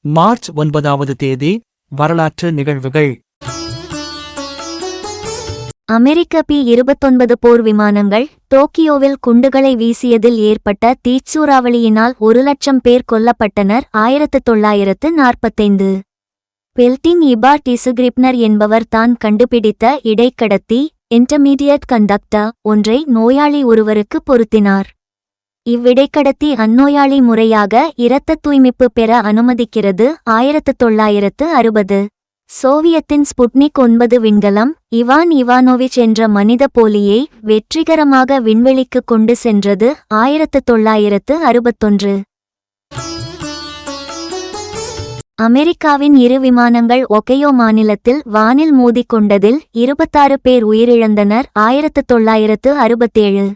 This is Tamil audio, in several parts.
மார்ச் 9வது தேதி. வரலாற்று நிகழ்வுகள். அமெரிக்க பி-29 போர் விமானங்கள் டோக்கியோவில் குண்டுகளை வீசியதில் ஏற்பட்ட தீச்சூறாவளியினால் 1,00,000 பேர் கொல்லப்பட்டனர். 1945. பெல்டின் இபார்ட் இசுகிரிப்னர் என்பவர் தான் கண்டுபிடித்த இடைக்கடத்தி இன்டர்மீடியட் கண்டக்டர் ஒன்றை நோயாளி ஒருவருக்கு பொருத்தினார். இவ்விடைக்கடத்தி அந்நோயாளி முறையாக இரத்த தூய்மிப்பு பெற அனுமதிக்கிறது. 1960. சோவியத்தின் ஸ்புட்னிக் 9 விண்கலம் இவான் இவானோவிச் என்ற மனித போலியை வெற்றிகரமாக விண்வெளிக்கு கொண்டு சென்றது. 1961. அமெரிக்காவின் 2 விமானங்கள் ஒகையோ மாநிலத்தில் வானில் மோதிக்கொண்டதில் 26 பேர் உயிரிழந்தனர். 1967.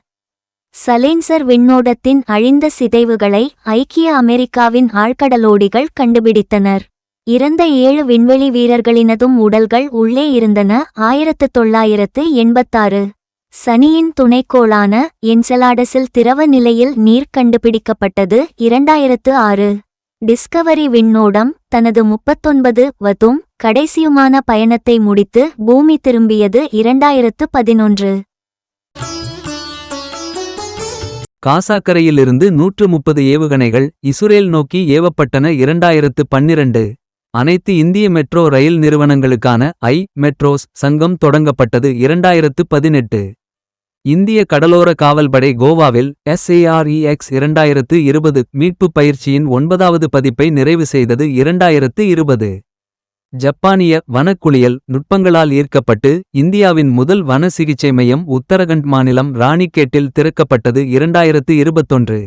சலேன்சர் விண்ணோடத்தின் அழிந்த சிதைவுகளை ஐக்கிய அமெரிக்காவின் ஆழ்கடலோடிகள் கண்டுபிடித்தனர். இறந்த 7 விண்வெளி வீரர்களினதும் உடல்கள் உள்ளே இருந்தன. 1986. சனியின் துணைக்கோளான என்செலாடஸில் திரவ நிலையில் நீர் கண்டுபிடிக்கப்பட்டது. 2006. டிஸ்கவரி விண்ணோடம் தனது 39வது கடைசியுமான பயணத்தை முடித்து பூமி திரும்பியது. 2011. காசாக்கரையிலிருந்து 130 ஏவுகணைகள் இசுரேல் நோக்கி ஏவப்பட்டன. 2012. அனைத்து இந்திய மெட்ரோ ரயில் நிறுவனங்களுக்கான மெட்ரோஸ் சங்கம் தொடங்கப்பட்டது. 2018. இந்திய கடலோர காவல்படை கோவாவில் SAREX 2020 மீட்புப் பயிற்சியின் 9வது பதிப்பை நிறைவு செய்தது. 2020. ஜப்பானிய வனக்குளியல் நுட்பங்களால் ஈர்க்கப்பட்டு இந்தியாவின் முதல் வன சிகிச்சை மையம் உத்தரகண்ட் மாநிலம் ராணிக்கேட்டில் திறக்கப்பட்டது. 2021.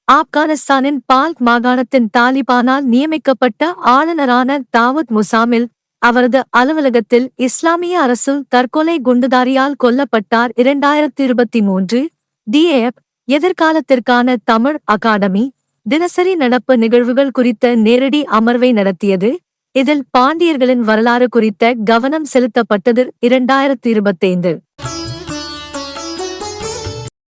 ஆப்கானிஸ்தானின் பால்க் மாகாணத்தின் தாலிபானால் நியமிக்கப்பட்ட ஆளுநரான தாவூத் முசாமில் அவரது அலுவலகத்தில் இஸ்லாமிய அரசு தற்கொலை குண்டுதாரியால் கொல்லப்பட்டார். 2023. DAF எதிர்காலத்திற்கான தமிழ் அகாடமி தினசரி நடப்பு நிகழ்வுகள் குறித்த நேரடி அமர்வை நடத்தியது. இதில் பாண்டியர்களின் வரலாறு குறித்த கவனம் செலுத்தப்பட்டது. 2025.